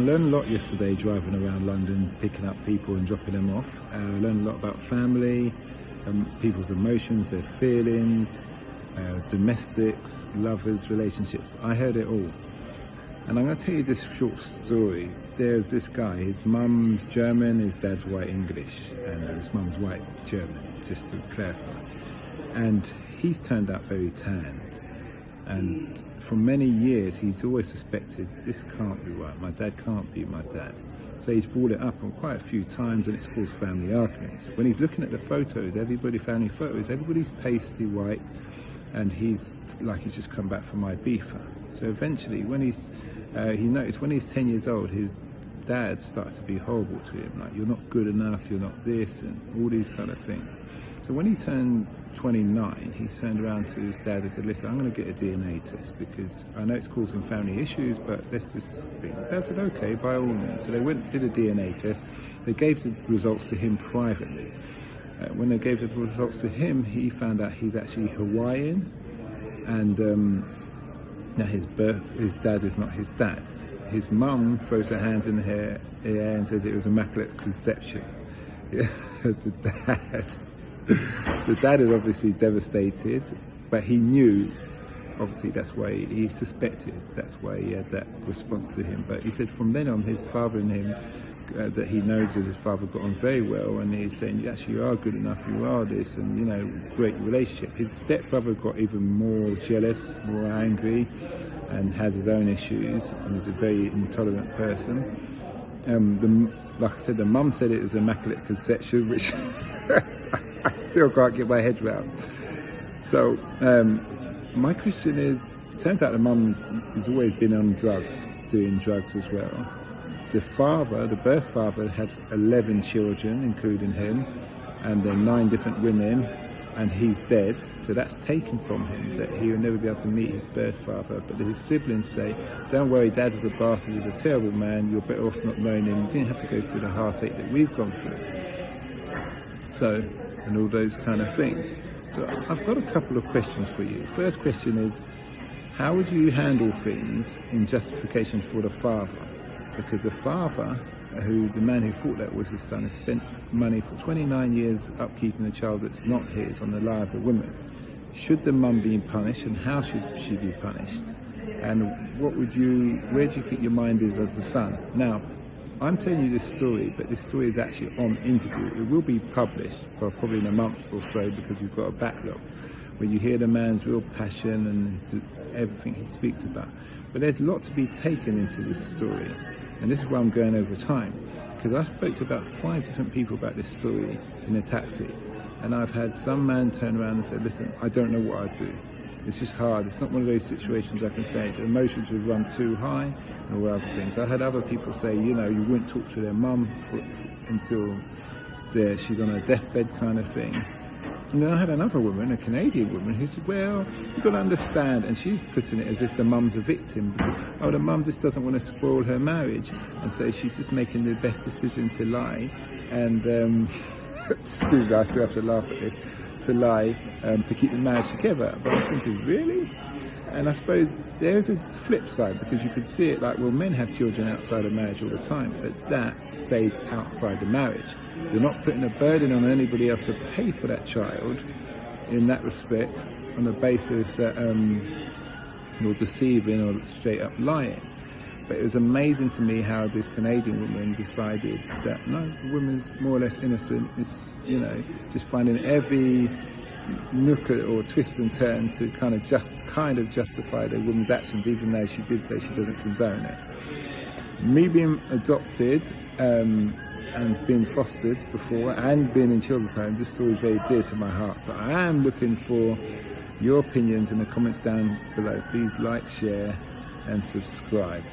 learned a lot yesterday driving around London, picking up people and dropping them off. I learned a lot about family, people's emotions, their feelings, domestics, lovers, relationships. I heard it all. And I'm going to tell you this short story. There's this guy, his mum's German, his dad's white English, and his mum's white German, just to clarify. And he's turned out very tanned. And for many years, he's always suspected, this can't be right, my dad can't be my dad. So he's brought it up on quite a few times, and it's caused family arguments. When he's looking at the photos, family photos, everybody's pasty white, and he's like he's just come back from Ibiza. So eventually, when he noticed when he's 10 years old, his dad started to be horrible to him, like, you're not good enough, you're not this, and all these kind of things. So when he turned 29, he turned around to his dad and said, listen, I'm going to get a DNA test because I know it's causing family issues, but let's just think. Dad said, okay, by all means. So they went and did a DNA test. They gave the results to him privately. When they gave the results to him, he found out he's actually Hawaiian, and now his dad is not his dad. His mum throws her hands in the air and says it was immaculate conception. Yeah, the dad is obviously devastated, but he knew, obviously that's why he suspected, that's why he had that response to him. But he said from then on, his father and him, that he knows that his father got on very well, and he's saying, actually you are good enough, you are this, and you know, great relationship. His stepbrother got even more jealous, more angry, and has his own issues, and is a very intolerant person. Like I said, the mum said it was immaculate conception, which I still can't get my head around. So my question is, it turns out the mum has always been on drugs, doing drugs as well. The father, the birth father, has 11 children, including him, and then 9 different women, and he's dead. So that's taken from him, that he will never be able to meet his birth father. But his siblings say, don't worry, Dad was a bastard, he was a terrible man, you're better off not knowing him, you didn't have to go through the heartache that we've gone through. So, and all those kind of things. So I've got a couple of questions for you. First question is, how would you handle things in justification for the father? Because the father, the man who thought that was his son, has spent money for 29 years upkeeping a child that's not his on the lie of a woman. Should the mum be punished, and how should she be punished? And where do you think your mind is as a son? Now, I'm telling you this story, but this story is actually on interview. It will be published probably in a month or so, because we've got a backlog where you hear the man's real passion and everything he speaks about. But there's a lot to be taken into this story. And this is why I'm going over time, because I spoke to about 5 different people about this story in a taxi, and I've had some man turn around and say, listen, I don't know what I'd do. It's just hard. It's not one of those situations I can say the emotions would run too high and all other things. I had other people say, you know, you wouldn't talk to their mum until she's on a deathbed kind of thing. And then I had another woman, a Canadian woman, who said, well, you've got to understand, and she's putting it as if the mum's a victim, because, oh, the mum just doesn't want to spoil her marriage, and so she's just making the best decision to lie, and, excuse me, I still have to laugh at this, to lie, to keep the marriage together. But I'm thinking, really? And I suppose there is a flip side, because you could see it like, well, men have children outside of marriage all the time, but that stays outside the marriage. You're not putting a burden on anybody else to pay for that child in that respect, on the basis that you're deceiving or straight up lying. But it was amazing to me how this Canadian woman decided that no, the woman's more or less innocent. It's, you know, just finding every nook or twist and turn to kind of justify the woman's actions, even though she did say she doesn't condone it. Me being adopted and being fostered before and being in children's homes, this story is very dear to my heart. So I am looking for your opinions in the comments down below. Please like, share and subscribe.